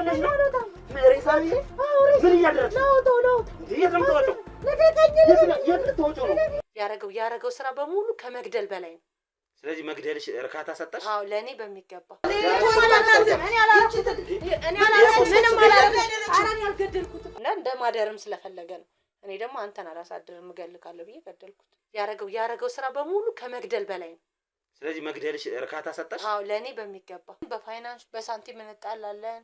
ሆነሽ ነው? ሬሳዬ ምን እያደረግሽ ነው? የት ነው የምትወጪው? የት ልትወጪው ነው? ያረገው ስራ በሙሉ ከመግደል በላይ ነው። ስለዚህ መግደልሽ እርካታ ሰጠሽ? አዎ ለእኔ በሚገባ እኔ አልገደልኩትም እና እንደ ማደርም ስለፈለገ ነው። እኔ ደግሞ አንተን አላሳድርም እገልካለሁ ብዬ ገደልኩት። ያረገው ስራ በሙሉ ከመግደል በላይ ነው። ስለዚህ መግደልሽ እርካታ ሰጠሽ? አዎ ለእኔ በሚገባ በፋይናንስ በሳንቲም እንጣላለን፣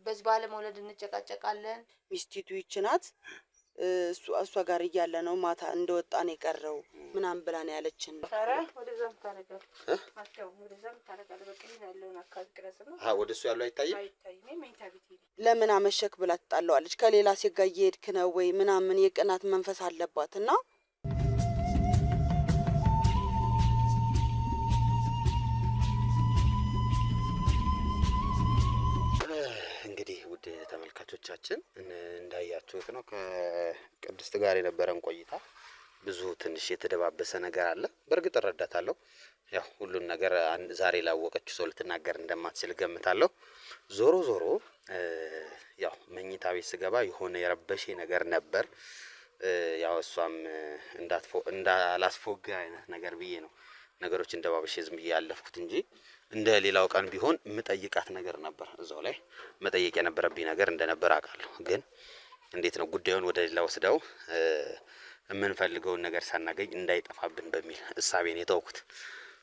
በዚህ ባለመውለድ እንጨቃጨቃለን። ሚስቲቱ ይች ናት። እሷ ጋር እያለ ነው ማታ እንደወጣ ነው የቀረው ምናምን ብላ ነው ያለችን። ኧረ ወደዛም ታረጋለህ ወደዛም ታረጋለህ። በቃ ያለውን አካል ቅረጽና ወደሱ ያለው አይታይም። መኝታ ቤት ለምን አመሸክ ብላ ትጣለዋለች። ከሌላ ሴት ጋር እየሄድክ ነው ወይ ምናምን የቅናት መንፈስ አለባትና እንግዲህ ውድ ተመልካቾቻችን እንዳያችሁት ነው ከቅድስት ጋር የነበረን ቆይታ ብዙ ትንሽ የተደባበሰ ነገር አለ። በእርግጥ እረዳታለሁ። ያው ሁሉን ነገር ዛሬ ላወቀችው ሰው ልትናገር እንደማትችል ገምታለሁ። ዞሮ ያው መኝታ ቤት ስገባ የሆነ የረበሼ ነገር ነበር። ያው እሷም እንዳላስፎጋ አይነት ነገር ብዬ ነው ነገሮች እንደባበሼ ዝም ብዬ ያለፍኩት እንጂ እንደ ሌላው ቀን ቢሆን የምጠይቃት ነገር ነበር። እዛው ላይ መጠየቅ የነበረብኝ ነገር እንደነበር አውቃለሁ። ግን እንዴት ነው ጉዳዩን ወደ ሌላ ወስደው የምንፈልገውን ነገር ሳናገኝ እንዳይጠፋብን በሚል እሳቤን የተውኩት።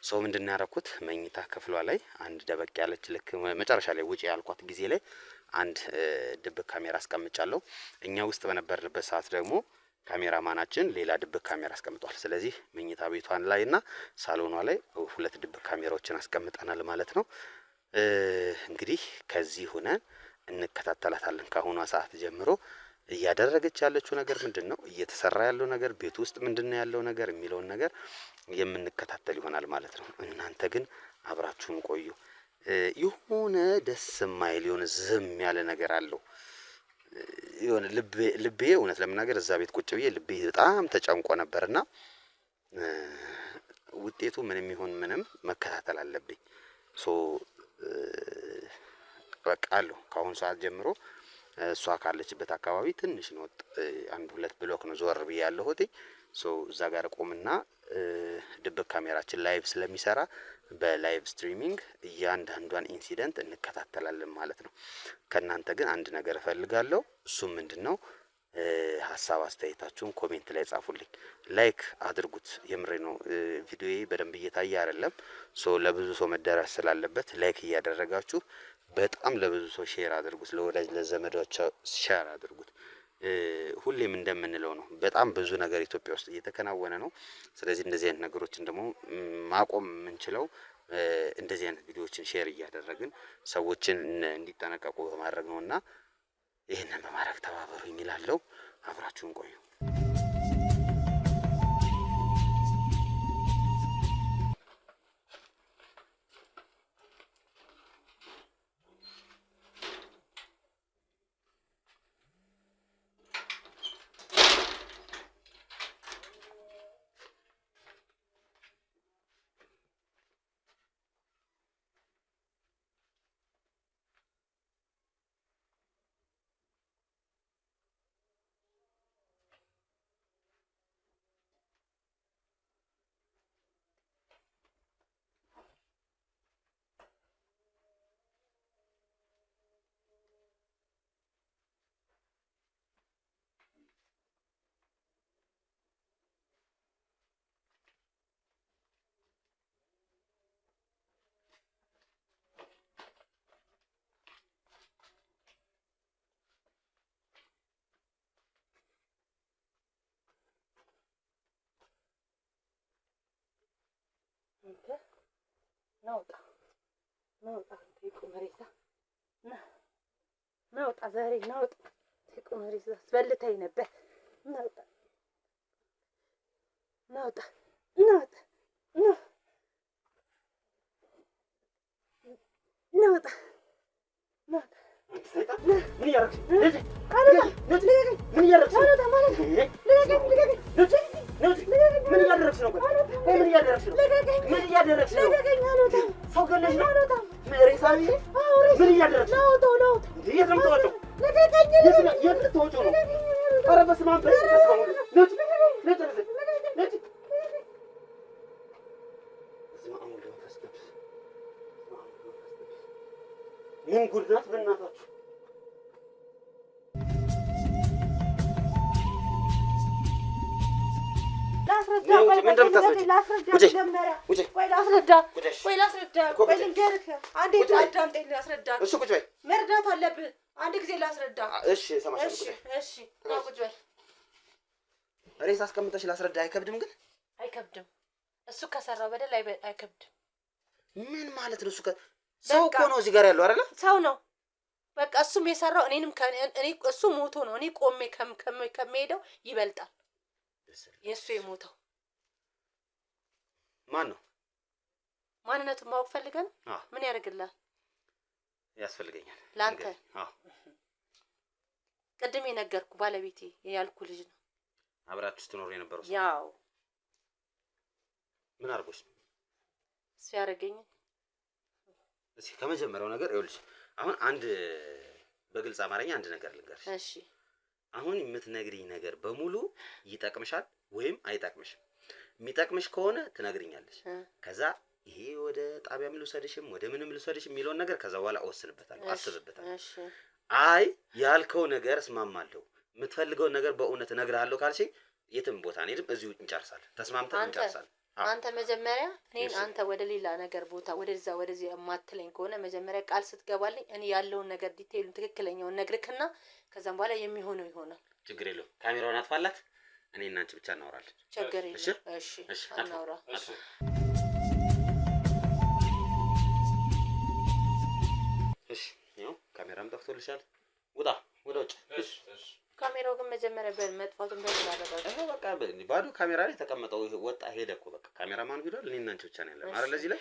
ሰው ምንድን ያደረኩት መኝታ ክፍሏ ላይ አንድ ደበቅ ያለች ልክ መጨረሻ ላይ ውጪ ያልኳት ጊዜ ላይ አንድ ድብቅ ካሜራ አስቀምጫለሁ። እኛ ውስጥ በነበርንበት ሰዓት ደግሞ ካሜራማናችን ሌላ ድብቅ ካሜራ አስቀምጧል። ስለዚህ መኝታ ቤቷን ላይና ሳሎኗ ላይ ሁለት ድብቅ ካሜራዎችን አስቀምጠናል ማለት ነው። እንግዲህ ከዚህ ሆነን እንከታተላታለን። ከአሁኗ ሰዓት ጀምሮ እያደረገች ያለችው ነገር ምንድነው፣ እየተሰራ ያለው ነገር ቤት ውስጥ ምንድነው ያለው ነገር የሚለውን ነገር የምንከታተል ይሆናል ማለት ነው። እናንተ ግን አብራችሁን ቆዩ። የሆነ ደስ የማይል የሆነ ዝም ያለ ነገር አለው። የሆነ ልቤ እውነት ለመናገር እዛ ቤት ቁጭ ብዬ ልቤ በጣም ተጨንቆ ነበርና ውጤቱ ምንም ይሁን ምንም መከታተል አለብኝ። በቃ አለው ከአሁኑ ሰዓት ጀምሮ እሷ ካለችበት አካባቢ ትንሽ ነው፣ አንድ ሁለት ብሎክ ነው ዞር ብዬ ያለሁት። እዛ ጋር ቆምና ድብቅ ካሜራችን ላይቭ ስለሚሰራ በላይቭ ስትሪሚንግ እያንዳንዷን ኢንሲደንት እንከታተላለን ማለት ነው። ከእናንተ ግን አንድ ነገር እፈልጋለሁ። እሱም ምንድነው፣ ሀሳብ አስተያየታችሁን ኮሜንት ላይ ጻፉልኝ። ላይክ አድርጉት። የምሬ ነው። ቪዲዮዬ በደንብ እየታየ አይደለም። ለብዙ ሰው መደረስ ስላለበት ላይክ እያደረጋችሁ በጣም ለብዙ ሰው ሼር አድርጉት። ለወዳጅ ለዘመዶች ሼር አድርጉት። ሁሌም እንደምንለው ነው፣ በጣም ብዙ ነገር ኢትዮጵያ ውስጥ እየተከናወነ ነው። ስለዚህ እንደዚህ አይነት ነገሮችን ደግሞ ማቆም የምንችለው እንደዚህ አይነት ቪዲዮዎችን ሼር እያደረግን ሰዎችን እንዲጠነቀቁ በማድረግ ነውና ይሄንን በማድረግ ተባበሩኝ እላለሁ። አብራችሁን ቆዩ። ናውጣ ቴቁመሪሳ ናውጣ ዛሬ ናውጣ ቴቁመሪሳ አስበልተኝ ነበር። ናውጣ ናውጣ ናውጣ ምን እያደረግሽ? ምን እያደረግሽ ነው? ምን እያደረግሽ ነው? ምን እያደረግሽ ነው? ሰው ገለሽ ነው? ሬሳ ነው? ምን እያደረግሽ ነው? የት ነው የምትወጪው? የት ልትወጪው ነው? ኧረ በስመ አብ ምን ጉድ ናት በእናታችሁ! መርዳት አለብህ። አንድ ጊዜ ላስረዳ። እሺ እሰማሻለሁ። እሺ ቁጭ በል። ሬሳ አስቀምጠሽ ላስረዳ አይከብድም? ግን አይከብድም። እሱ ከሰራው በደል አይከብድም። ምን ማለት ነው? ሰው እኮ ነው እዚህ ጋር ያለው አይደለ? ሰው ነው በቃ። እሱም የሰራው እኔ እሱ ሞቶ ነው። እኔ ቆሜ ከመሄደው ይበልጣል የእሱ የሞተው። ማን ነው? ማንነቱን ማወቅ ፈልገን ምን ያደርግልሃል? ያስፈልገኛል ለአንተ። ቅድም የነገርኩ ባለቤቴ ያልኩ ልጅ ነው። አብራችሁ ስትኖሩ የነበረው ሰው? ያው ምን አድርጎሽ ነው እሱ ያደረገኝ? እስኪ ከመጀመሪያው ነገር ይኸውልሽ፣ አሁን አንድ በግልጽ አማርኛ አንድ ነገር ልንገርሽ። እሺ። አሁን የምትነግሪኝ ነገር በሙሉ ይጠቅምሻል ወይም አይጠቅምሽም። የሚጠቅምሽ ከሆነ ትነግሪኛለሽ። ከዛ ይሄ ወደ ጣቢያም ልውሰድሽም ወደ ምንም ልውሰድሽም የሚለውን ነገር ከዛ በኋላ እወስንበታለሁ፣ አስብበታለሁ። እሺ። አይ ያልከው ነገር እስማማለሁ፣ የምትፈልገውን ነገር በእውነት እነግርሃለሁ ካልሽኝ የትም ቦታ አንሄድም፣ እዚሁ እንጨርሳለን፣ ተስማምተን እንጨርሳለን። አንተ መጀመሪያ እኔን አንተ ወደ ሌላ ነገር ቦታ ወደዚህ የማትለኝ ከሆነ መጀመሪያ ቃል ስትገባልኝ እኔ ያለውን ነገር ዲቴይሉን ትክክለኛውን ነግርክና ከዛም በኋላ የሚሆነው ይሆናል። ችግር የለውም። ካሜራውን አጥፋላት፣ እኔ እና አንቺ ብቻ እናወራለን። ችግር የለውም። እሺ እናውራ። እሺ ይኸው ካሜራም ጠፍቶልሻል። ውጣ ወደ ውጭ። ካሜራው ግን መጀመሪያ በመጥፋቱን በምን አረጋግጥ? በቃ ባዶ ካሜራ ላይ ተቀመጠው ወጣ ሄደ እኮ በቃ ካሜራማን ሄዷል። እኔ እና አንቺ ብቻ ነው ያለን አይደል እዚህ ላይ።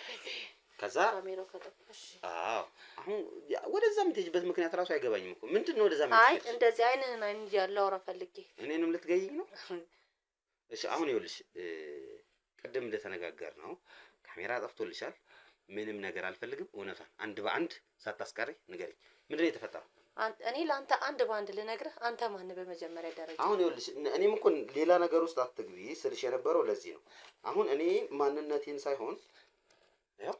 ከዛ ካሜራው ከጠፋሽ አሁን ወደዛ የምትሄጂበት ምክንያት ራሱ አይገባኝም እኮ። ምንድን ነው ወደዛ አይ እንደዚህ አይንህን እንጂ ያለው አውራ ፈልጌ እኔንም ልትገይኝ ነው? እሺ አሁን ይኸውልሽ ቅድም እንደተነጋገር ነው ካሜራ ጠፍቶልሻል። ምንም ነገር አልፈልግም። እውነቷን አንድ በአንድ ሳታስቀሪ ንገሪኝ። ምንድን ነው የተፈጠረው? እኔ ለአንተ አንድ በአንድ ልነግርህ። አንተ ማን በመጀመሪያ ደረጃ? አሁን ይኸውልሽ እኔም እኮ ሌላ ነገር ውስጥ አትግቢ ስልሽ የነበረው ለዚህ ነው። አሁን እኔ ማንነቴን ሳይሆን ያው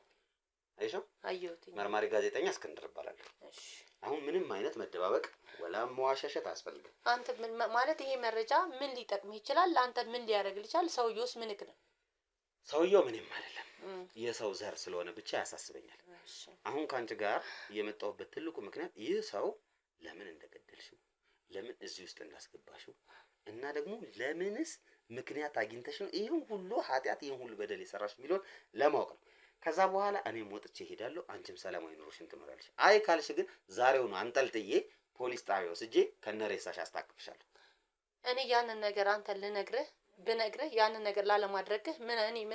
አይሻው አየሁት። መርማሪ ጋዜጠኛ እስክንድር እባላለሁ። እሺ አሁን ምንም አይነት መደባበቅ ወላ መዋሻሸት አያስፈልግም። አንተ ምን ማለት ይሄ መረጃ ምን ሊጠቅምህ ይችላል? ለአንተ ምን ሊያደርግልህ ይችላል? ሰውየውስ ምንክ ነው? ሰውየው ምንም አይደለም። የሰው ዘር ስለሆነ ብቻ ያሳስበኛል። አሁን ካንቺ ጋር የመጣሁበት ትልቁ ምክንያት ይህ ሰው ለምን እንደገደልሽው፣ ለምን እዚህ ውስጥ እንዳስገባሽው እና ደግሞ ለምንስ ምክንያት አግኝተሽ ነው ይሄን ሁሉ ኃጢያት ይሄን ሁሉ በደል የሰራሽ የሚለውን ለማወቅ ነው። ከዛ በኋላ እኔም ወጥቼ እሄዳለሁ፣ አንቺም ሰላማዊ ኑሮሽን ትኖሪያለሽ። አይ ካልሽ ግን ዛሬው ነው አንጠልጥዬ ፖሊስ ጣቢያ ወስጄ ከነሬሳሽ አስታቅፍሻለሁ። እኔ ያንን ነገር አንተ ልነግርህ ብነግርህ ያንን ነገር ላለማድረግህ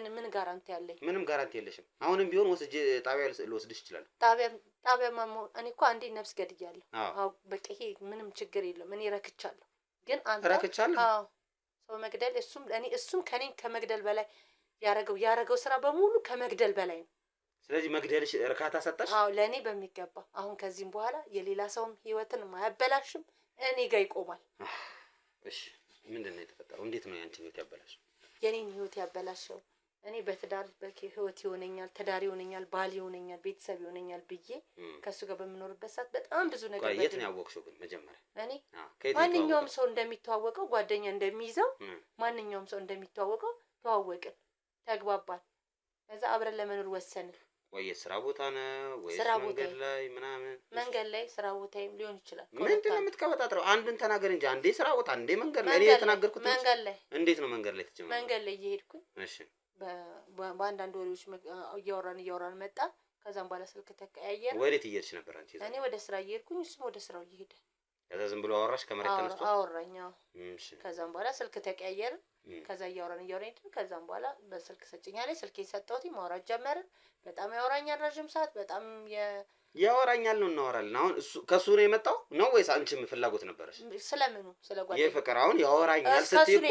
ምን ጋራንቲ አለኝ? ምንም ጋራንቲ የለሽም። አሁንም ቢሆን ወስጄ ጣቢያ ልወስድሽ እችላለሁ። ጣቢያ እኔ እኮ አንዴ ነፍስ ገድያለሁ። አዎ በቃ ይሄ ምንም ችግር የለውም። እኔ ረክቻለሁ። ግን አንተ ረክቻለሁ? አዎ ሰው መግደል እሱም ከኔን ከመግደል በላይ ያረገው ስራ በሙሉ ከመግደል በላይ ነው። ስለዚህ መግደልሽ እርካታ ሰጠሽ? አዎ ለእኔ በሚገባ። አሁን ከዚህም በኋላ የሌላ ሰውም ህይወትን አያበላሽም፣ እኔ ጋር ይቆማል። እሺ ምንድን ነው የተፈጠረው? እንዴት ነው ያንቺን ህይወት ያበላሸው? የኔን ህይወት ያበላሸው እኔ በትዳር ህይወት ይሆነኛል፣ ትዳር ይሆነኛል፣ ባል ይሆነኛል፣ ቤተሰብ ይሆነኛል ብዬ ከሱ ጋር በምኖርበት ሰዓት በጣም ብዙ ነገር የት ነው ያወቅሽው ግን መጀመሪያ? እኔ ማንኛውም ሰው እንደሚተዋወቀው ጓደኛ እንደሚይዘው ማንኛውም ሰው እንደሚተዋወቀው ተዋወቅን፣ ተግባባን። ከዛ አብረን ለመኖር ወሰንን። ወይ የስራ ቦታ ነው ወይ መንገድ ላይ ምናምን? መንገድ ላይ ስራ ቦታዬም ሊሆን ይችላል። ምንድን ነው የምትቀበጣጥረው? አንዱን ተናገር እንጂ አንዴ ስራ ቦታ አንዴ መንገድ ላይ። እኔ የተናገርኩት መንገድ ላይ። እንዴት ነው መንገድ ላይ ተጀመረ? መንገድ ላይ እየሄድኩኝ እሺ በአንዳንድ ወሬዎች እያወራን መጣ። ከዛም በኋላ ስልክ ተቀያየረ። ወዴት እየሄድሽ ነበር አንቺ? እኔ ወደ ስራ እየሄድኩኝ እሱም ወደ ስራው እየሄደ። ከዛ ዝም ብሎ አወራሽ ከመሬት ተነስቶ? አወራኝ። እሺ ከዛም በኋላ ስልክ ተቀያየረ። ከዛ እያወራን ከዛም በኋላ በስልክ ሰጭኛ ላይ ስልኬን ሰጠሁት። ማውራት ጀመርን። በጣም ያወራኛል ረጅም ሰዓት። በጣም ያወራኛል ነው እናወራለን። አሁን እሱ ከሱ ነው የመጣው ነው ወይስ አንቺም ፍላጎት ነበረሽ? ስለምኑ ስለጓደኛ የፍቅር አሁን ያወራኛል ስትይ እኮ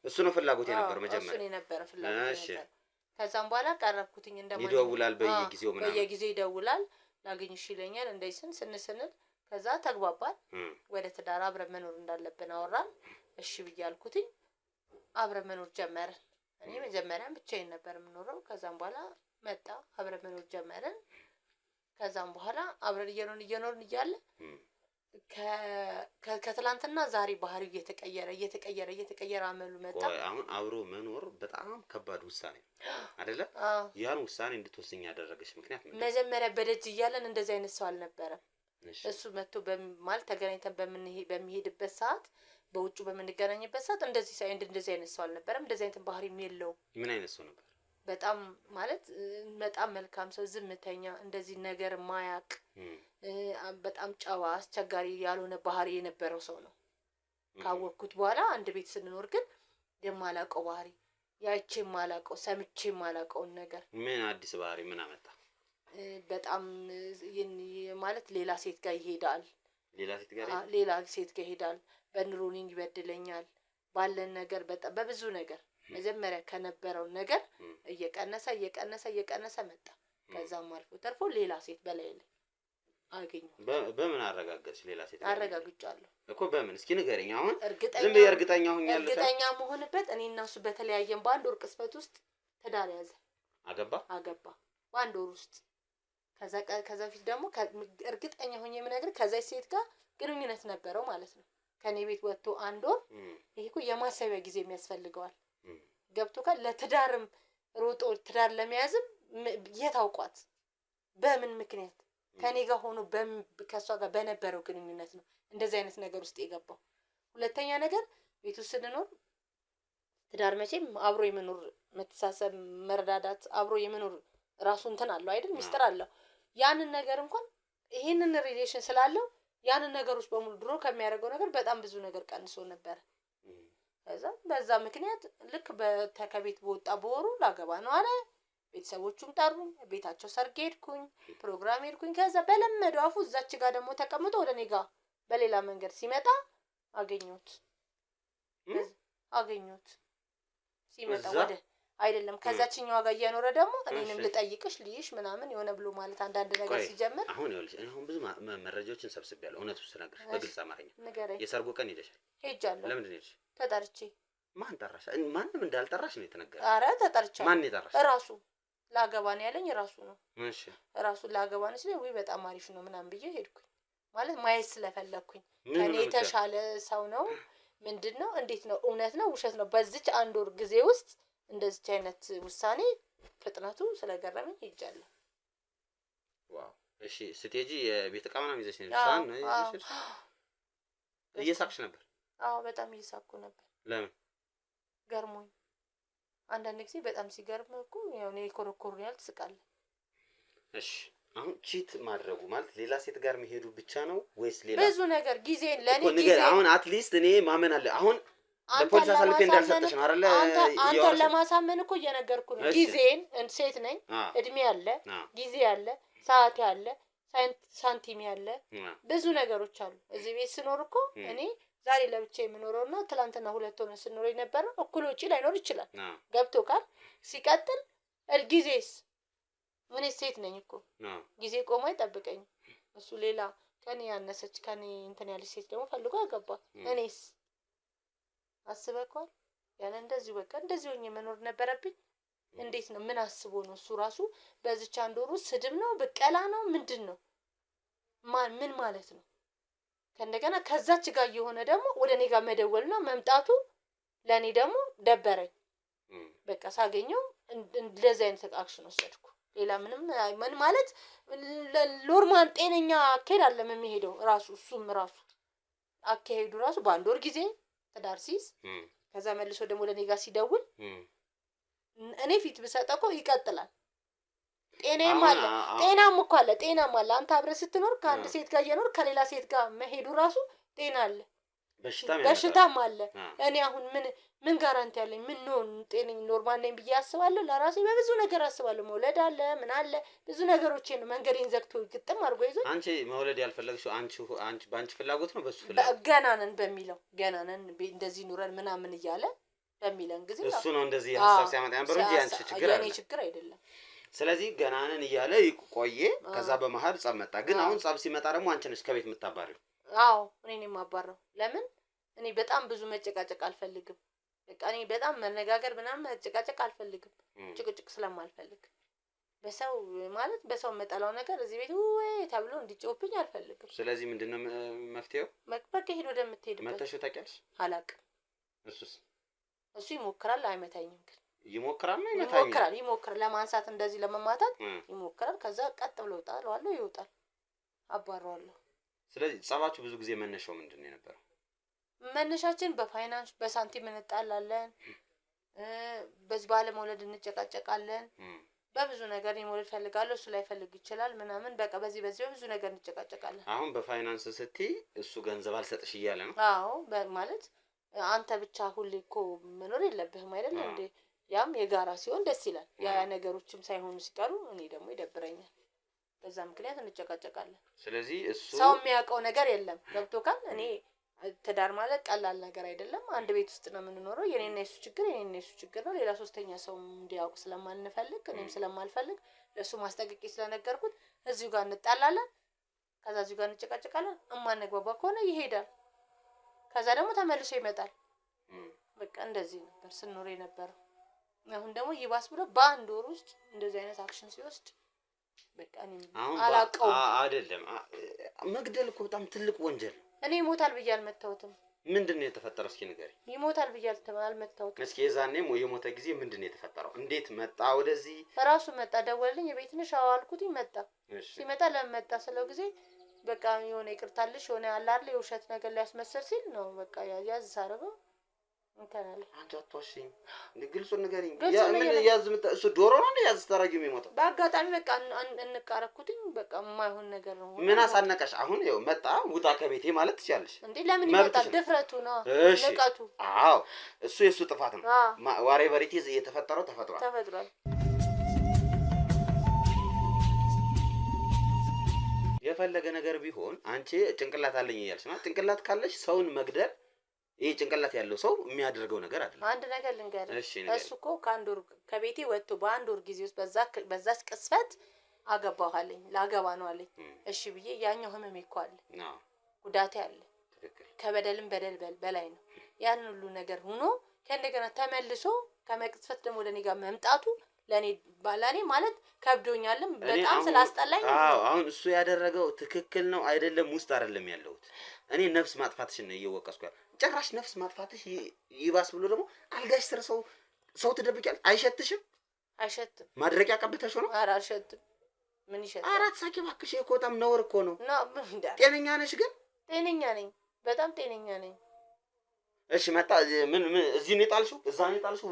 እሱ ነው ፍላጎት የነበረው መጀመሪያ። እሱ ነው የነበረ ፍላጎት ነበር። ከዛም በኋላ ቀረብኩትኝ እንደማን ይደውላል በየጊዜው ምናምን በየጊዜው ይደውላል። ላገኝሽ ይለኛል። እንደዚህ ስንል ከዛ ተግባባል። ወደ ትዳር አብረን መኖር እንዳለብን አወራን። እሺ ብያልኩትኝ አብረን መኖር ጀመርን። እኔ መጀመሪያም ብቻዬን ነበር የምኖረው። ከዛም በኋላ መጣ አብረን መኖር ጀመርን። ከዛም በኋላ አብረን እየኖርን እያለ ከትላንትና ዛሬ ባህሪው እየተቀየረ አመሉ መጣ። አሁን አብሮ መኖር በጣም ከባድ ውሳኔ አይደለ? ያን ውሳኔ እንድትወስኝ ያደረገሽ ምክንያት ምንድነው? መጀመሪያ በደጅ እያለን እንደዚህ አይነት ሰው አልነበረም። እሱ መጥቶ ማለት ተገናኝተን በሚሄድበት ሰዓት በውጭ በምንገናኝበት ሰዓት እንደዚህ አይነት ሰው አልነበረም። እንደዚህ አይነት ባህሪም የለውም። ምን አይነት ሰው ነበር? በጣም ማለት በጣም መልካም ሰው፣ ዝምተኛ፣ እንደዚህ ነገር ማያቅ በጣም ጨዋ፣ አስቸጋሪ ያልሆነ ባህሪ የነበረው ሰው ነው። ካወቅኩት በኋላ አንድ ቤት ስንኖር ግን የማላውቀው ባህሪ ያይቼ የማላውቀው ሰምቼ የማላውቀውን ነገር ምን አዲስ ባህሪ ምን አመጣ? በጣም ማለት ሌላ ሴት ጋር ይሄዳል። ሌላ ሴት ጋር ይሄዳል። በኑሮኒንግ ይበድለኛል። ባለን ነገር በጣም በብዙ ነገር መጀመሪያ ከነበረው ነገር እየቀነሰ መጣ። ከዛም አልፎ ተርፎ ሌላ ሴት በላይ ላይ አገኘሁ። በምን አረጋገጥሽ? ሌላ ሴት አረጋግጫለሁ እኮ። በምን እስኪ ንገረኝ። አሁን ዝም ብዬ እርግጠኛ ሆኛለሁ። እርግጠኛ መሆንበት እኔ እና እሱ በተለያየን በአንድ ወር ቅጽበት ውስጥ ትዳር ያዘ። አገባ በአንድ ወር ውስጥ። ከዛ ፊት ደግሞ እርግጠኛ ሆኜ የምነግር ከዛ ሴት ጋር ግንኙነት ነበረው ማለት ነው። ከኔ ቤት ወጥቶ አንድ ወር። ይሄ እኮ የማሰቢያ ጊዜ የሚያስፈልገዋል። ገብቶ ካል ለትዳርም ሮጦ ትዳር ለመያዝም የታውቋት በምን ምክንያት ከኔ ጋር ሆኖ ከሷ ጋር በነበረው ግንኙነት ነው እንደዚህ አይነት ነገር ውስጥ የገባው። ሁለተኛ ነገር ቤት ውስጥ ስንኖር ትዳር መቼም አብሮ የመኖር መተሳሰብ፣ መረዳዳት፣ አብሮ የመኖር ራሱ እንትን አለው አይደል? ሚስጥር አለው። ያንን ነገር እንኳን ይሄንን ሪሌሽን ስላለው ያንን ነገሮች በሙሉ ድሮ ከሚያደርገው ነገር በጣም ብዙ ነገር ቀንሶ ነበር። በዛ ምክንያት ልክ ከቤት በወጣ በወሩ ላገባ ነው አለ። ቤተሰቦቹም ጠሩኝ። ቤታቸው ሰርግ ሄድኩኝ፣ ፕሮግራም ሄድኩኝ። ከዛ በለመደው አፉ እዛች ጋር ደግሞ ተቀምጦ ወደ እኔ ጋር በሌላ መንገድ ሲመጣ አገኘሁት። ሲመጣ ወደ አይደለም ከዛችኛዋ ጋር እየኖረ ደግሞ እኔንም ልጠይቅሽ ልይሽ ምናምን የሆነ ብሎ ማለት አንዳንድ ነገር ሲጀምር አሁን ይኸውልሽ አሁን ብዙ መረጃዎችን ሰብስቤያለሁ። እውነቱን ስነግርሽ በግልጽ አማርኛ የሰርጉ ቀን ሄደሻል? ሄጃለሁ። ለምንድን ነው ሄድሽ? ተጠርቼ። ማን ጠራሽ? ማንም እንዳልጠራሽ ነው የተነገረው። ኧረ ተጠርቻለሁ። ማን የጠራሽ? ራሱ ላገባ ነው ያለኝ ራሱ ነው። እሺ ራሱ ላገባ ነው ሲለኝ ወይ በጣም አሪፍ ነው ምናምን ብዬ ሄድኩኝ። ማለት ማየት ስለፈለኩኝ ከኔ የተሻለ ሰው ነው ምንድነው እንዴት ነው እውነት ነው ውሸት ነው በዚች አንድ ወር ጊዜ ውስጥ እንደዚህ አይነት ውሳኔ ፍጥነቱ ስለገረመኝ ሄጃለሁ። ዋው እሺ ስትሄጂ የቤት ዕቃ ምናምን ይዘሽ ነው ሳን ነው ይዘሽ? እየሳቅሽ ነበር? አዎ በጣም እየሳቅኩ ነበር። ለምን? ገርሞኝ። አንዳንድ ጊዜ በጣም ሲገርም እኮ ያው ነው ኮረኮሩኛል ትስቃለህ። እሺ አሁን ቺት ማድረጉ ማለት ሌላ ሴት ጋር መሄዱ ብቻ ነው ወይስ ሌላ ብዙ ነገር ጊዜ ለኔ ጊዜ አሁን አትሊስት እኔ ማመን አለ አሁን ለፖሊስ አሳልፌ እንዳልሰጠሽ ነው አይደል? አንተ ለማሳመን እኮ እየነገርኩ ነው። ጊዜን ሴት ነኝ፣ እድሜ አለ፣ ጊዜ አለ፣ ሰዓት አለ፣ ሳንቲም አለ፣ ብዙ ነገሮች አሉ። እዚህ ቤት ስኖር እኮ እኔ ዛሬ ለብቻ የምኖረውና ትላንትና ሁለት ሆነ ስኖር የነበረው እኩል ወጪ ላይኖር ይችላል። ገብቶ ካል ሲቀጥል ጊዜስ እኔ ሴት ነኝ እኮ ጊዜ ቆሞ አይጠብቀኝ። እሱ ሌላ ከኔ ያነሰች ከኔ እንትን ያለች ሴት ደግሞ ፈልጎ አገባ። እኔስ አስበከዋል ያለ እንደዚህ በቃ እንደዚህ ሆኜ መኖር ነበረብኝ። እንዴት ነው ምን አስቦ ነው እሱ ራሱ በዚች አንድ ወር ስድብ ነው በቀላ ነው ምንድነው ምን ማለት ነው? ከእንደገና ከዛች ጋር የሆነ ደግሞ ወደ እኔ ጋር መደወልና መምጣቱ ለኔ ደግሞ ደበረኝ። በቃ ሳገኘው እንደዚህ አይነት አክሽን ወሰድኩ። ሌላ ምንም ምን ማለት ሎርማን ጤነኛ አካሄድ አለም የሚሄደው ራሱ እሱም ራሱ አካሄዱ ራሱ በአንድ ወር ጊዜ ትዳር ሲይዝ ከዛ መልሶ ደግሞ ለኔ ጋር ሲደውል እኔ ፊት ብሰጠው እኮ ይቀጥላል። ጤናም አለ ጤናም እኮ አለ ጤናም አለ። አንተ አብረህ ስትኖር ከአንድ ሴት ጋር እየኖር ከሌላ ሴት ጋር መሄዱ ራሱ ጤና አለ። በሽታም አለ። እኔ አሁን ምን ጋራንቲ ያለኝ ምን ነው ጤነኝ ኖርማል ነኝ ብዬ አስባለሁ። ለራሴ በብዙ ነገር አስባለሁ። መውለድ አለ ምን አለ ብዙ ነገሮችን መንገዴን ዘግቶ ግጥም አድርጎ ይዞ አንቺ መውለድ ያልፈለግሽው አንቺ ባንቺ ፍላጎት ነው በሱ ፍላጎት ገና ነን በሚለው ገና ነን እንደዚህ ኑረን ምናምን እያለ በሚለን ጊዜ እሱ ነው እንደዚህ ሐሳብ ሲያመጣ ነበር እንጂ አንቺ ችግር የኔ ችግር አይደለም። ስለዚህ ገና ነን እያለ ቆየ። ከዛ በመሃል ጸብ መጣ። ግን አሁን ጸብ ሲመጣ ደግሞ አንቺ ነሽ ከቤት የምታባሪው። አዎ እኔ ነኝ የማባረው። ለምን እኔ በጣም ብዙ መጨቃጨቅ አልፈልግም። በቃ እኔ በጣም መነጋገር ምናምን መጨቃጨቅ አልፈልግም። ጭቅጭቅ ስለማልፈልግ በሰው ማለት በሰው መጣላው ነገር እዚህ ቤት ወይ ተብሎ እንዲጮህብኝ አልፈልግም። ስለዚህ ምንድነው መፍትሄው? በቃ ሄዶ ወደምትሄድበት መተሽው ታውቂያለሽ? አላውቅም። እሱ ይሞክራል አይመታኝም። ግን ይሞክራል ለማንሳት እንደዚህ ለመማታት ይሞክራል። ከዛ ቀጥ ብሎ ይወጣል አባረዋለሁ። ስለዚህ ጸባችሁ ብዙ ጊዜ መነሻው ምንድነው የነበረው? መነሻችን በፋይናንስ በሳንቲም እንጣላለን። በዚህ ባለመውለድ እንጨቃጨቃለን። በብዙ ነገር መውለድ ፈልጋለሁ እሱ ላይ ፈልግ ይችላል ምናምን በቃ በዚህ በብዙ ነገር እንጨቃጨቃለን። አሁን በፋይናንስ ስትይ እሱ ገንዘብ አልሰጥሽ እያለ ነው? አዎ ማለት አንተ ብቻ ሁሌ እኮ መኖር የለብህም አይደል እንዴ? ያም የጋራ ሲሆን ደስ ይላል። ያ ነገሮችም ሳይሆኑ ሲቀሩ እኔ ደግሞ ይደብረኛል። በዛ ምክንያት እንጨቃጨቃለን። ስለዚህ እሱ ሰው የሚያውቀው ነገር የለም። ገብቶካል? እኔ ትዳር ማለት ቀላል ነገር አይደለም። አንድ ቤት ውስጥ ነው የምንኖረው። የኔና የሱ ችግር ነው። ሌላ ሶስተኛ ሰው እንዲያውቅ ስለማንፈልግ እኔም ስለማልፈልግ ለሱ ማስጠንቀቂያ ስለነገርኩት እዚሁ ጋር እንጣላለን። ከዛ እዚሁ ጋር እንጨቃጨቃለን። እማንግባባ ከሆነ ይሄዳል። ከዛ ደግሞ ተመልሶ ይመጣል። በቃ እንደዚህ ነበር ስንኖር የነበረው። አሁን ደግሞ ይባስ ብሎ በአንድ ወር ውስጥ እንደዚህ አይነት አክሽን ሲወስድ በቃ እኔ አላውቀውም። አይደለም መግደል እኮ በጣም ትልቅ ወንጀል። እኔ ይሞታል ብዬ አልመታሁትም። ምንድነው የተፈጠረው? እስኪ ንገሪኝ። ይሞታል ብዬ አልመታሁትም። እስኪ የዛኔም የሞተ ጊዜ ምንድነው የተፈጠረው? እንዴት መጣ ወደዚህ? ራሱ መጣ። ደወለልኝ። የቤት ነሽ? አዎ አልኩትኝ። መጣ። ሲመጣ ለምን መጣ ስለው ጊዜ በቃ የሆነ ይቅርታልሽ የሆነ ያለ አይደል የውሸት ነገር ሊያስመስል ሲል ነው በቃ ያዝ ሳረገው እንከናለ። አንቺ አትዋሽኝ። ግልጹን ንገሪኝ። ያዝ እሱ ዶሮ ነው ያዝ ታረጊው የሚሞተው? በአጋጣሚ በቃ እንቃረኩትኝ በቃ የማይሆን ነገር ነው። ምን አሳነቀሽ? አሁን ይኸው መጣ ውጣ ከቤቴ ማለት ትችያለሽ እንዴ? ለምን ይመጣል? ድፍረቱ ነው ንቀቱ። አዎ እሱ የሱ ጥፋት ነው። ዋሬ በሪቲ የተፈጠረው ተፈጥሯል። የፈለገ ነገር ቢሆን አንቺ ጭንቅላት አለኝ እያልሽ ነው። ጭንቅላት ካለሽ ሰውን መግደል ይሄ ጭንቅላት ያለው ሰው የሚያደርገው ነገር አይደለም። አንድ ነገር ልንገርህ። እሱ እኮ ከአንድ ወር ከቤቴ ወጥቶ በአንድ ወር ጊዜ ውስጥ በዛች ቅስፈት አገባዋለኝ ላገባ ነው አለኝ። እሺ ብዬ ያኛው ህመሜ እኮ አለ ጉዳቴ አለ። ከበደልም በደል በላይ ነው። ያን ሁሉ ነገር ሆኖ ከእንደገና ተመልሶ ከመቅስፈት ደግሞ ወደኔ ጋር መምጣቱ ለኔ ማለት ከብዶኛልም በጣም ስላስጠላኝ። አሁን እሱ ያደረገው ትክክል ነው አይደለም ውስጥ አይደለም ያለሁት እኔ ነፍስ ማጥፋትሽን ነው እየወቀስኩ ያለው። ጭራሽ ነፍስ ማጥፋትሽ ይባስ ብሎ ደግሞ አልጋሽ ስር ሰው ትደብቂያለሽ። አይሸትሽም? አይሸትም። ማድረቂያ ቀብተሽ ነው? ኧረ አልሸትም። ምን ይሸታል? አራት ሳቂ እባክሽ። እኮ በጣም ነውር እኮ ነው። ጤነኛ ነሽ ግን? ጤነኛ ነኝ፣ በጣም ጤነኛ ነኝ። እሺ መጣ ምን እዚህ ነው የጣልሽው? እዛ ነው የጣልሽው?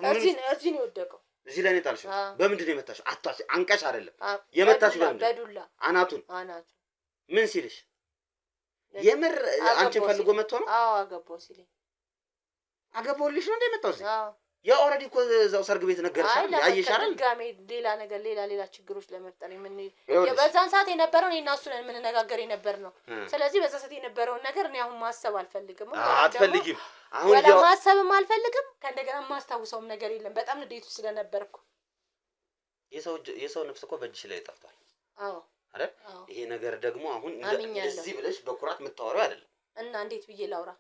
እዚህ ነው የወደቀው። እዚህ ላይ ነው የጣልሽው? በምንድን ነው የመታሽው? አቷሽ አንቀሽ አይደለም የመታሽው? በዱላ አናቱን። ምን ሲልሽ? የምር አንቺን ፈልጎ መጥቶ ነው? አዎ አገባው ሲለኝ አገባውልሽ ነው እንደ መጣው እዚህ? አዎ ያ ኦሬዲ እኮ እዛው ሰርግ ቤት ነገርሽ ያየሽ አይደል? ጋሜ ሌላ ነገር ሌላ ችግሮች ለመፍጠር ምን በዛን ሰዓት የነበረው እኔና እሱ ነን የምንነጋገር የነበር ነው። ስለዚህ በዛ ሰዓት የነበረውን ነገር እኔ አሁን ማሰብ አልፈልግም። አትፈልጊም? አሁን ወላ ማሰብም አልፈልግም። ከእንደገና ማስታውሰውም ነገር የለም። በጣም ንዴቱ ስለነበርኩ የሰው ነፍስ እኮ በእጅሽ ላይ ጠፍቷል። አዎ አይደል? ይሄ ነገር ደግሞ አሁን እንደዚህ ብለሽ በኩራት የምታወሪው አይደለም። እና እንዴት ብዬ ላውራ?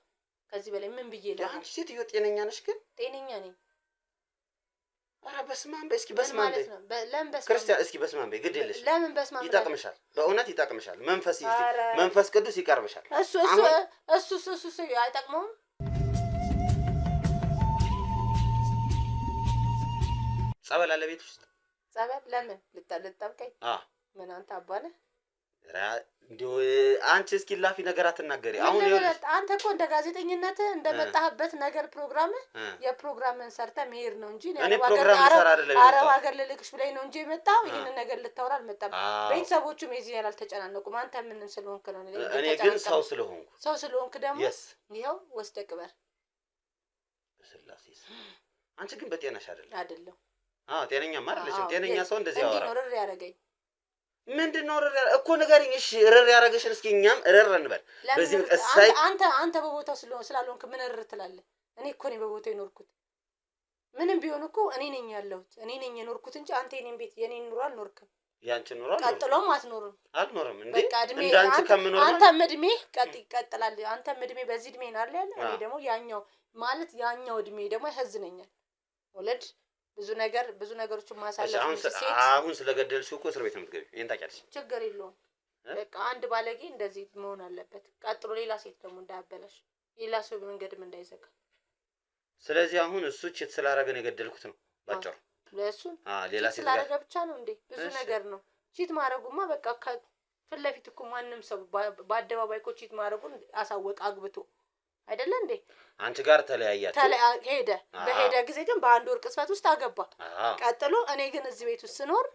ከዚህ በላይ ምን ብዬ ላውራ? አንቺ ሴትዮ ጤነኛ ነሽ ግን? ጤነኛ ነኝ። ኧረ በስመ አብ እስኪ በስመ አብ ለምን በስመ አብ ክርስቲያን እስኪ በስመ አብ ግድ የለሽ። ለምን በስመ አብ ይጠቅምሻል፣ በእውነት ይጠቅምሻል። መንፈስ ቅዱስ ይቀርብሻል። እሱ አይጠቅመውም። ጸበል አለ ቤት ውስጥ? ጸበል ለምን ልጠብቀኝ? ምን አንተ አባለ እንዴ አንቺ እስኪ ላፊ ነገር አትናገሪ። አሁን ይኸውልሽ አንተ እኮ እንደ ጋዜጠኝነት እንደመጣህበት ነገር ፕሮግራም የፕሮግራምን ሰርተ መሄድ ነው እንጂ አረብ ሀገር ልልክሽ ብለኝ ነው እንጂ የመጣው ይሄንን ነገር ልታወራ አልመጣም። ቤተሰቦቹም የዚህ ያህል አልተጨናነቁም። አንተ ምን ስለሆንክ ነው? እኔ ግን ሰው ስለሆንክ ደግሞ ይኸው ወስደህ ቅበር። በስላሴስ አንቺ ግን በጤናሽ አይደለም። ጤነኛማ አይደለሽም። ጤነኛ ሰው እንደዚህ ያወራል። እንዲህ ነው ያደረገኝ። ምንድነው እኮ ንገሪኝ። እሺ እረር ያደረገሽን እስኪ እኛም እረር እንበል። በዚህ እሳይ አንተ በቦታው ስላልሆንክ ምን እረር ትላለህ? እኔ እኮ ነኝ በቦታው የኖርኩት። ምንም ቢሆን እኮ እኔ ነኝ ያለሁት፣ እኔ ነኝ የኖርኩት እንጂ አንተ የኔን ቤት የኔን ኑሮ አልኖርክም። ያንቺን ኑሮ ቀጥሎም አልኖርም እንዴ? በቃ እንዳንቺ ከምኖር አንተም እድሜ ይቀጥላል። አንተም እድሜ በዚህ እድሜ ነው አይደል? እኔ ደግሞ ያኛው እድሜ ደግሞ ያሳዝነኛል። ወለድ ብዙ ነገሮችን ማሳለፍ አሁን ስለገደልሽው እኮ እስር ቤት ነው የምትገቢው። ይሄን ታውቂያለሽ። ችግር የለውም። በቃ አንድ ባለጌ እንደዚህ መሆን አለበት። ቀጥሎ ሌላ ሴት ደግሞ እንዳያበላሽ፣ ሌላ ሰው መንገድም እንዳይዘጋ። ስለዚህ አሁን እሱ ቺት ስላደረገን የገደልኩት ነው ባጭሩ። ለእሱን ሌላ ሴት ስላደረገ ብቻ ነው እንዴ? ብዙ ነገር ነው ቺት ማድረጉማ። በቃ ፊት ለፊት እኮ ማንም ሰው በአደባባይ እኮ ቺት ማድረጉን አሳወቅ አግብቶ አይደለ እንዴ? አንቺ ጋር ተለያያችሁ ሄደ። በሄደ ጊዜ ግን በአንድ ወር ቅጽበት ውስጥ አገባ። ቀጥሎ እኔ ግን እዚህ ቤት ውስጥ ስኖር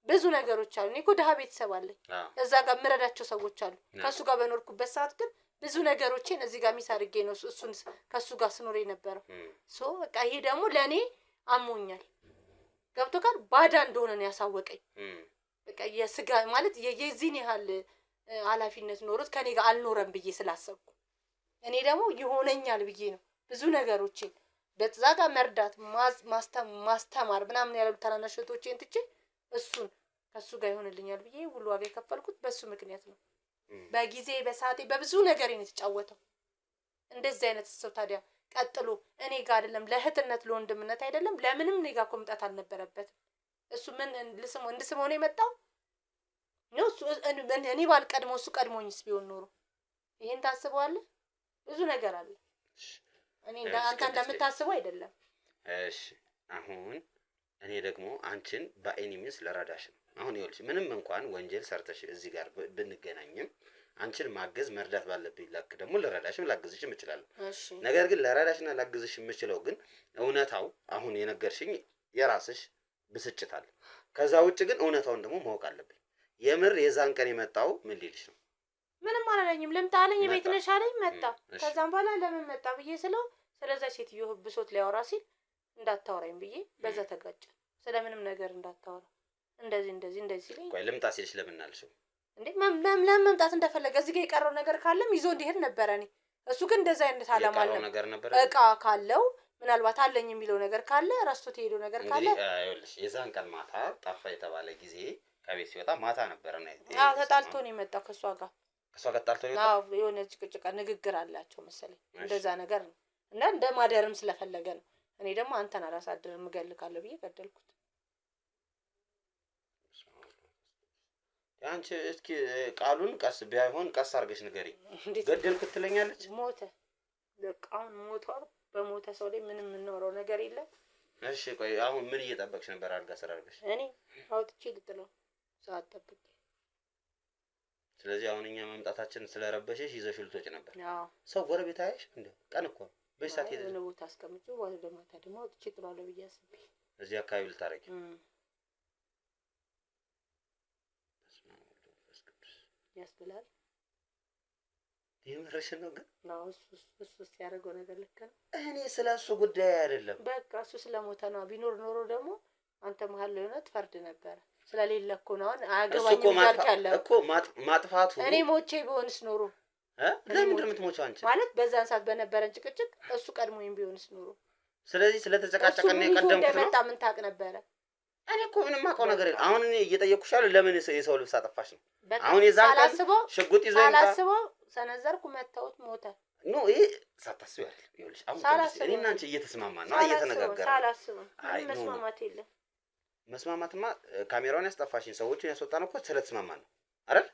ብዙ ነገሮች አሉ። እኔ እኮ ድሀ ቤተሰብ አለኝ። እዛ ጋር የምረዳቸው ሰዎች አሉ። ከሱ ጋር በኖርኩበት ሰዓት ግን ብዙ ነገሮችን እዚህ ጋር ሚስ አድርጌ ነው እሱን ከሱ ጋር ስኖር የነበረው። በቃ ይሄ ደግሞ ለእኔ አሞኛል። ገብቶ ጋር ባዳ እንደሆነ ነው ያሳወቀኝ። በቃ የስጋ ማለት የዚህን ያህል ኃላፊነት ኖሮት ከኔ ጋር አልኖረም ብዬ ስላሰብኩ እኔ ደግሞ ይሆነኛል ብዬ ነው ብዙ ነገሮችን በዛ ጋር መርዳት ማስተማር ምናምን ያሉ ታናናሽ እህቶቼን ትቼ እሱን ከሱ ጋር ይሆንልኛል ብዬ ሁሉ ዋጋ የከፈልኩት በሱ ምክንያት ነው። በጊዜ በሰዓቴ በብዙ ነገር ነው የተጫወተው። እንደዚህ አይነት ሰው ታዲያ ቀጥሎ እኔ ጋር አይደለም ለእህትነት ለወንድምነት አይደለም ለምንም እኔ ጋር መምጣት አልነበረበትም። እሱ ምን እንድስመው ነው የመጣው ነው? እኔ ባልቀድመው እሱ ቀድሞኝስ ቢሆን ኖሮ ይሄን ታስበዋለህ? ብዙ ነገር አለ። እኔ አንተ እንደምታስበው አይደለም። እሺ አሁን እኔ ደግሞ አንቺን በኤኒሚስ ለራዳሽ ነው። አሁን ይኸውልሽ ምንም እንኳን ወንጀል ሰርተሽ እዚህ ጋር ብንገናኝም አንቺን ማገዝ መርዳት ባለብኝ ላክ ደግሞ ለራዳሽም ላግዝሽም እችላለሁ። ነገር ግን ለራዳሽና ላግዝሽ የምችለው ግን እውነታው አሁን የነገርሽኝ የራስሽ ብስጭት አለ። ከዛ ውጭ ግን እውነታውን ደግሞ ማወቅ አለብኝ። የምር የዛን ቀን የመጣው ምን ሊልሽ ነው? ምንም አላለኝም። ልምጣ አለኝ። ቤት ነሽ አለኝ። መጣ። ከዛም በኋላ ለምን መጣ ብዬ ስለው ስለዛ ሴትዮ ብሶት ሊያወራ ሲል እንዳታወራኝ ብዬ በዛ ተጋጨ። ስለምንም ነገር እንዳታወራ እንደዚህ ሲለኝ ቆይ ልምጣ ሲልሽ ለምን አልሽው እንዴ? ለምን መምጣት እንደፈለገ እዚህ ጋር የቀረው ነገር ካለም ይዞ እንዲሄድ ነበረ። እኔ እሱ ግን እንደዛ አይነት አላማ አለ። እቃ ካለው ምናልባት አለኝ የሚለው ነገር ካለ ራስቶት ሄዶ ነገር ካለ ይኸውልሽ የዛን ቀን ማታ ጠፋ የተባለ ጊዜ ከቤት ሲወጣ ማታ ነበር እና ተጣልቶ ነው የመጣው ከሷ ጋር ተጣልቶ ነው የመጣው። የሆነ ጭቅጭቅ ንግግር አላቸው መሰለኝ እንደዛ ነገር ነው። እና እንደ ማደርም ስለፈለገ ነው። እኔ ደግሞ አንተን አላሳድርም እገልካለሁ ብዬ ገደልኩት። አንቺ እስኪ ቃሉን ቀስ ቢሆን ቀስ አድርገሽ ንገሪኝ። ገደልኩት ትለኛለች። ሞተ። በቃ አሁን ሞቷል። በሞተ ሰው ላይ ምንም የምናወራው ነገር የለም። እሺ ቆይ አሁን ምን እየጠበቅሽ ነበር? አድርጋ አድርገሽ እኔ አውጥቼ ልጥለው ሰዓት ጠብቄ። ስለዚህ አሁን እኛ መምጣታችን ስለረበሽሽ ይዘሽ ልትወጪ ነበር። ሰው ጎረቤት አያይሽ እንዴ? ቀን እኮ በሰዓት ሄደ ነው ቦታ አስቀምጬው ወደ ማታ ደግሞ አውጥቼ ጥላለሁ ብዬ አስቤ እዚህ አካባቢ ልታረቂ ያስብላል። የምርሽ ነው ግን? ነው እሱ ሲያደርገው ነገር ልክ ነው። እኔ ስለሱ ጉዳይ አይደለም። በቃ እሱ ስለሞተ ነው። ቢኖር ኖሮ ደግሞ አንተ መሀል ላይ ሆነ ትፈርድ ነበር። ስለሌለ እኮ ነው አያገባኝም ያልከው እኮ ማጥፋቱ። እኔ ሞቼ ቢሆንስ ኖሮ ለምን እንደምትሞቻው አንቺ ማለት በዛን ሰዓት በነበረን ጭቅጭቅ እሱ ቀድሞኝ ቢሆንስ ኖሮ። ስለዚህ ስለተጨቃጨቀና የቀደምኩት ነው። ምን ታውቅ ነበረ? እኔ እኮ ምንም አውቀው ነገር የለም። አሁን እኔ እየጠየኩሻለሁ ለምን የሰው ልብስ አጠፋሽ ነው። አሁን የዛን ቀን ሽጉጥ ይዞ ሳላስበው ሰነዘርኩ መታወት ሞተ። ኖ ይሄ ሳታስቢው አይደል? ይኸውልሽ አሁን እኔና አንቺ እየተስማማን ነው እየተነጋገርን። ሳላስበው መስማማት የለም። መስማማትማ ካሜራውን ያስጠፋሽኝ ሰዎችን ያስወጣን እኮ ስለተስማማን ነው አይደል?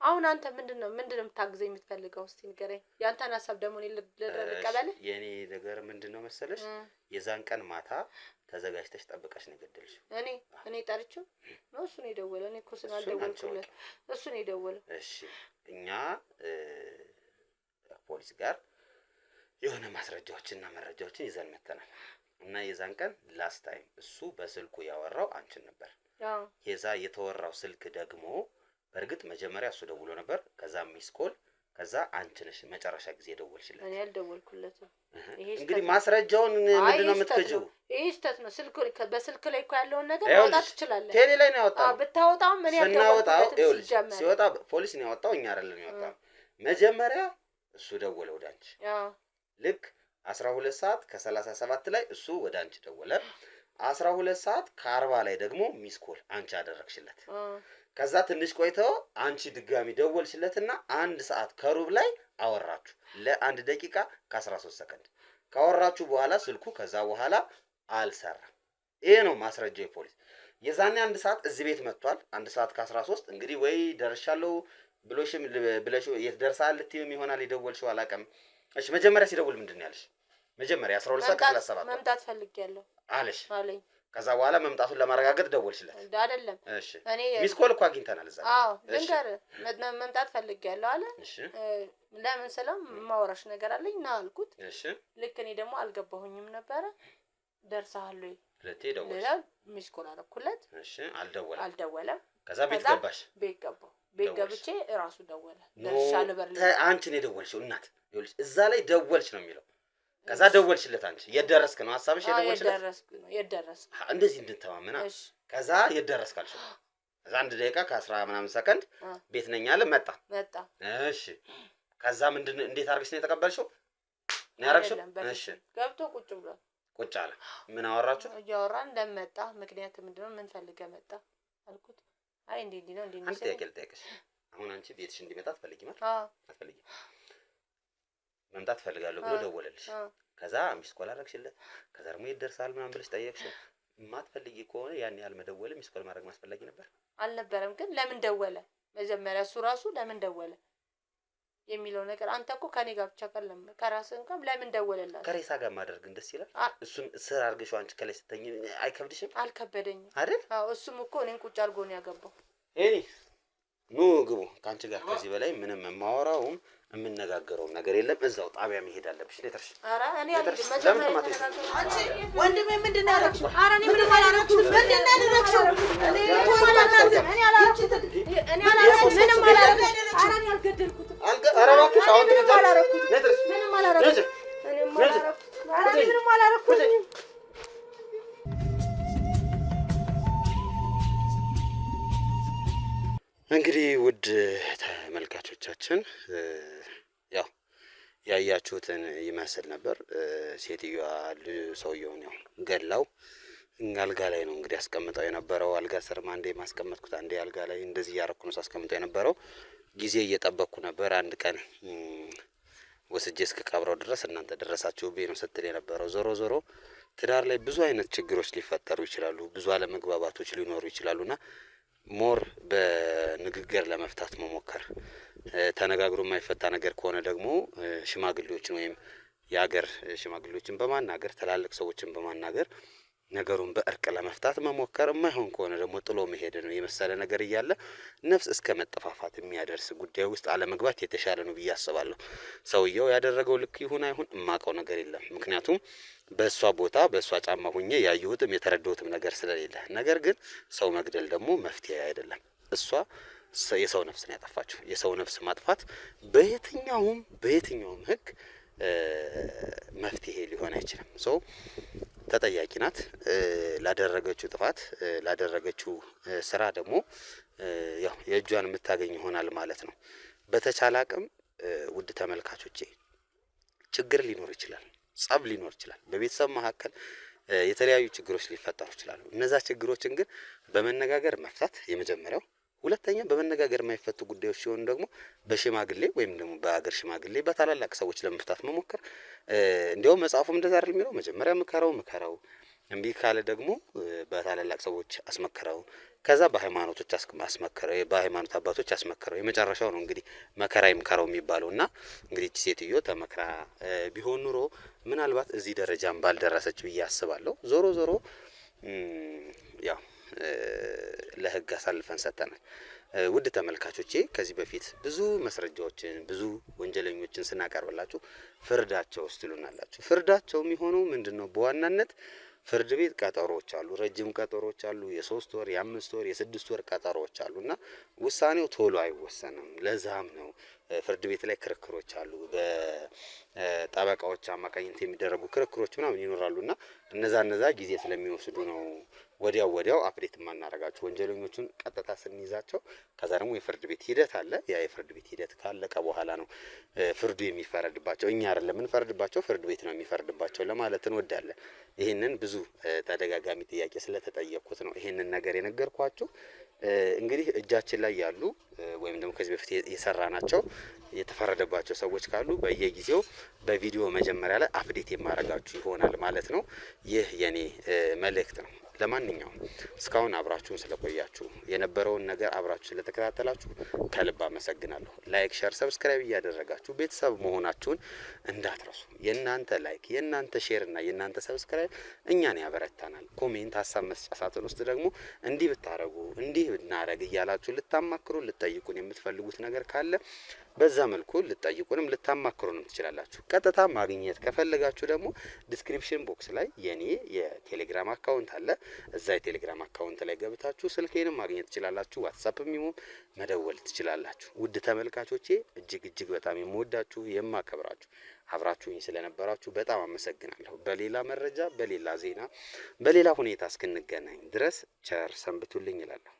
አሁን አንተ ምንድነው የምታግዘኝ የምትፈልገው? እስቲ ንገረኝ። ያንተን ሀሳብ ደግሞ እኔ ልቀበልህ። የኔ ነገር ምንድነው መሰለሽ የዛን ቀን ማታ ተዘጋጅተሽ ጠብቀሽ ነው የገደልሽው። እኔ ጠርቼው ነው እሱ ነው የደወለው። እኔ እኮ ስላልደወልኩለት እሱ ነው የደወለው። እሺ እኛ ፖሊስ ጋር የሆነ ማስረጃዎችንና መረጃዎችን ይዘን መተናል እና የዛን ቀን ላስት ታይም እሱ በስልኩ ያወራው አንቺን ነበር። የዛ የተወራው ስልክ ደግሞ በእርግጥ መጀመሪያ እሱ ደውሎ ነበር። ከዛ ሚስ ኮል ከዛ አንቺ ነሽ መጨረሻ ጊዜ ደወልሽለት። እኔ አልደወልኩለትም። እንግዲህ ማስረጃውን ምንድነው የምትከጂው? ይሄ ስህተት ነው። በስልክ ላይ እኮ ያለውን ነገር ማውጣት ትችላለህ። ቴሌ ላይ ነው ያወጣው። ብታወጣው ምን ያልደወልኩለትም ሲወጣ ፖሊስ ነው ያወጣው፣ እኛ አይደለም ያወጣው። መጀመሪያ እሱ ደወለ ወደ አንቺ። ልክ 12 ሰዓት ከ37 ላይ እሱ ወደ አንቺ ደወለ። 12 ሰዓት ከ40 ላይ ደግሞ ሚስ ኮል አንቺ አደረግሽለት። ከዛ ትንሽ ቆይተው አንቺ ድጋሚ ደወልሽለትና 1 ሰዓት ከሩብ ላይ አወራችሁ ለ1 ደቂቃ ከ13 ሰከንድ ካወራችሁ በኋላ ስልኩ ከዛ በኋላ አልሰራም። ይሄ ነው ማስረጃው ፖሊስ። የዛኔ 1 ሰዓት እዚህ ቤት መጥቷል። 1 ሰዓት ከ13 እንግዲህ ወይ ደርሻለሁ ብለሽ የት ደርሳል ልትይም ይሆናል የደወልሽው አላውቅም። እሺ መጀመሪያ ሲደውል ምንድን ነው ያለሽ? መጀመሪያ 12 ሰዓት ከ37 መምጣት ፈልጌያለሁ አለኝ። ከዛ በኋላ መምጣቱን ለማረጋገጥ ደወልሽለት አይደለም? እሺ እኔ ሚስ ኮል እኮ አግኝተናል እዛ። ልንገር መምጣት ፈልጌያለሁ አለ። ለምን ስለው ማወራሽ ነገር አለኝ ና አልኩት። ልክ እኔ ደግሞ አልገባሁኝም ነበረ። ደርሰሃል ወይ ለቴ ደወልሽ? ሚስ ኮል አደረኩለት። አልደወለም። ከዛ ቤት ገባሽ? ቤት ገባሁ። ቤት ገብቼ እራሱ ደወለ። ደርሻለሁ በር ላይ። አንቺ ነው የደወልሽው? እናት ይኸውልሽ እዛ ላይ ደወልሽ ነው የሚለው። ከዛ ደወልሽለት አንቺ የደረስክ ነው ሐሳብሽ? የደረስክ እንደዚህ እንድንተማመና። ከዛ የደረስክ አልሽው። ከዛ 1 ደቂቃ ከ10 ምናምን ሰከንድ ቤት ነኝ አለ። መጣ። እሺ ከዛ እንዴት አድርገሽ ነው የተቀበልሽው? ነው ያረግሽው? እሺ ገብቶ ቁጭ ብሏል። ቁጭ አለ። ምን አወራችሁ? እያወራን እንደመጣ ምክንያት ምንድነው ምን ፈልገህ መጣ አልኩት። አይ እንዴ ነው እንዴ ነው ልጠይቅሽ። አሁን አንቺ ቤትሽ እንዲመጣ አትፈልጊም አይደል? አትፈልጊም። መምጣት ፈልጋለሁ ብሎ ደወለልሽ። ከዛ ሚስ ኮል አደረግሽለት። ከዛ ደግሞ ይደርሳል ምናምን ብለሽ ጠየቅሽው። ማትፈልጊ ከሆነ ያን ያህል መደወል ሚስ ኮል ማድረግ ማስፈልጊ ነበር አልነበረም? ግን ለምን ደወለ? መጀመሪያ እሱ ራሱ ለምን ደወለ የሚለው ነገር አንተ እኮ ከኔ ጋር ብቻ ቀለም ከራስህ እንኳን ለምን ደወለላት? ከሬሳ ጋር ማድረግ ደስ ይላል። እሱን ስራ አድርገሽው አንቺ ከላይ ስተኝ አይከብድሽም? አልከበደኝም አይደል? እሱም እኮ እኔን ቁጭ አድርጎ ነው ያገባው። ኑ ግቡ። ካንቺ ጋር ከዚህ በላይ ምንም የማወራውም የምነጋገረው ነገር የለም። እዛው ጣቢያ መሄድ አለብሽ። ለተርሽ ኧረ እኔ አልሄድም። መጀመሪያ አንቺ ወንድሜ ምንድን ነው ያደረግሽው? ኧረ እኔ ምንም አላደረግሽም። ምንድን ነው ያደረግሽው? እኔ አላደረግኩም። ምንም አላደረግኩም። ኧረ እኔ አልገደልኩትም። ኧረ እባክሽ አሁን ምንም አላደረግኩትም። ምንም አላደረግኩትም። ኧረ እኔ ምንም አላደረግኩትም። እንግዲህ ውድ ተመልካቾቻችን ያው ያያችሁትን ይመስል ነበር። ሴትዮዋ ሰውየውን ያው ገላው አልጋ ላይ ነው እንግዲህ አስቀምጠው የነበረው። አልጋ ስር አንዴ ማስቀመጥኩት አንዴ አልጋ ላይ እንደዚህ ያረኩ ነው አስቀምጠው የነበረው። ጊዜ እየጠበቅኩ ነበር። አንድ ቀን ወስጄ እስከቀብረው ድረስ እናንተ ደረሳችሁብኝ ነው ስትል የነበረው። ዞሮ ዞሮ ትዳር ላይ ብዙ አይነት ችግሮች ሊፈጠሩ ይችላሉ። ብዙ አለመግባባቶች ሊኖሩ ይችላሉና ሞር በንግግር ለመፍታት መሞከር፣ ተነጋግሮ የማይፈታ ነገር ከሆነ ደግሞ ሽማግሌዎችን ወይም የሀገር ሽማግሌዎችን በማናገር ትላልቅ ሰዎችን በማናገር ነገሩን በእርቅ ለመፍታት መሞከር፣ የማይሆን ከሆነ ደግሞ ጥሎ መሄድ ነው የመሰለ ነገር እያለ ነፍስ እስከ መጠፋፋት የሚያደርስ ጉዳይ ውስጥ አለመግባት የተሻለ ነው ብዬ አስባለሁ። ሰውየው ያደረገው ልክ ይሁን አይሁን የማውቀው ነገር የለም። ምክንያቱም በእሷ ቦታ በእሷ ጫማ ሁኜ ያየሁትም የተረዳሁትም ነገር ስለሌለ። ነገር ግን ሰው መግደል ደግሞ መፍትሄ አይደለም። እሷ የሰው ነፍስ ነው ያጠፋችው። የሰው ነፍስ ማጥፋት በየትኛውም ሕግ መፍትሄ ሊሆን አይችልም። ሰው ተጠያቂ ናት። ላደረገችው ጥፋት ላደረገችው ስራ ደግሞ ያው የእጇን የምታገኝ ይሆናል ማለት ነው። በተቻለ አቅም ውድ ተመልካቾቼ ችግር ሊኖር ይችላል፣ ጸብ ሊኖር ይችላል። በቤተሰብ መካከል የተለያዩ ችግሮች ሊፈጠሩ ይችላሉ። እነዛ ችግሮችን ግን በመነጋገር መፍታት የመጀመሪያው። ሁለተኛ በመነጋገር የማይፈቱ ጉዳዮች ሲሆኑ ደግሞ በሽማግሌ ወይም ደግሞ በሀገር ሽማግሌ በታላላቅ ሰዎች ለመፍታት መሞከር። እንዲያውም መጽሐፉም እንደዛ አይደል የሚለው? መጀመሪያ ምከረው፣ እምቢ ካለ ደግሞ በታላላቅ ሰዎች አስመከረው፣ ከዛ በሃይማኖት አባቶች አስመከረው። የመጨረሻው ነው እንግዲህ መከራ ይምከረው የሚባለው እና እንግዲህ እቺ ሴትዮ ተመክራ ቢሆን ኑሮ ምናልባት እዚህ ደረጃም ባልደረሰች ብዬ አስባለሁ። ዞሮ ዞሮ ያው ለህግ አሳልፈን ሰጥተናል። ውድ ተመልካቾቼ ከዚህ በፊት ብዙ መስረጃዎችን ብዙ ወንጀለኞችን ስናቀርብላችሁ ፍርዳቸው ስትሉናላችሁ። ፍርዳቸው የሚሆነው ምንድነው? በዋናነት ፍርድ ቤት ቀጠሮዎች አሉ፣ ረጅም ቀጠሮዎች አሉ፣ የ3 ወር የ5 ወር የ6 ወር ቀጠሮዎች አሉና ውሳኔው ቶሎ አይወሰንም። ለዛም ነው ፍርድ ቤት ላይ ክርክሮች አሉ፣ በጠበቃዎች አማካኝነት የሚደረጉ ክርክሮች ምናምን ይኖራሉና እነዛ ጊዜ ስለሚወስዱ ነው ወዲያው አፕዴት ማናረጋቸው። ወንጀለኞቹን ቀጥታ ስንይዛቸው ከዛ ደግሞ የፍርድ ቤት ሂደት አለ። ያ የፍርድ ቤት ሂደት ካለቀ በኋላ ነው ፍርዱ የሚፈረድባቸው። እኛ አይደለም የምንፈርድባቸው፣ ፍርድ ቤት ነው የሚፈርድባቸው ለማለት እንወዳለን። ይህንን ብዙ ተደጋጋሚ ጥያቄ ስለተጠየቅኩት ነው ይህንን ነገር የነገርኳችሁ። እንግዲህ እጃችን ላይ ያሉ ወይም ደግሞ ከዚህ በፊት የሰራናቸው የተፈረደባቸው ሰዎች ካሉ በየጊዜው በቪዲዮ መጀመሪያ ላይ አፕዴት የማረጋችሁ ይሆናል ማለት ነው። ይህ የኔ መልእክት ነው። ለማንኛውም እስካሁን አብራችሁን ስለቆያችሁ የነበረውን ነገር አብራችሁ ስለተከታተላችሁ ከልብ አመሰግናለሁ። ላይክ፣ ሼር፣ ሰብስክራይብ እያደረጋችሁ ቤተሰብ መሆናችሁን እንዳትረሱ። የእናንተ ላይክ፣ የእናንተ ሼር እና የእናንተ ሰብስክራይብ እኛን ያበረታናል። ኮሜንት፣ ሀሳብ መስጫ ሳጥን ውስጥ ደግሞ እንዲህ ብታረጉ እንዲህ ብናረግ እያላችሁ ልታማክሩ ልጠይቁን የምትፈልጉት ነገር ካለ በዛ መልኩ ልጠይቁንም ልታማክሩንም ትችላላችሁ። ቀጥታ ማግኘት ከፈለጋችሁ ደግሞ ዲስክሪፕሽን ቦክስ ላይ የኔ የቴሌግራም አካውንት አለ። እዛ የቴሌግራም አካውንት ላይ ገብታችሁ ስልኬንም ማግኘት ትችላላችሁ። ዋትስአፕም ይሁን መደወል ትችላላችሁ። ውድ ተመልካቾቼ እጅግ በጣም የምወዳችሁ የማከብራችሁ አብራችሁኝ ስለነበራችሁ በጣም አመሰግናለሁ። በሌላ መረጃ፣ በሌላ ዜና፣ በሌላ ሁኔታ እስክንገናኝ ድረስ ቸር ሰንብቱልኝ እላለሁ።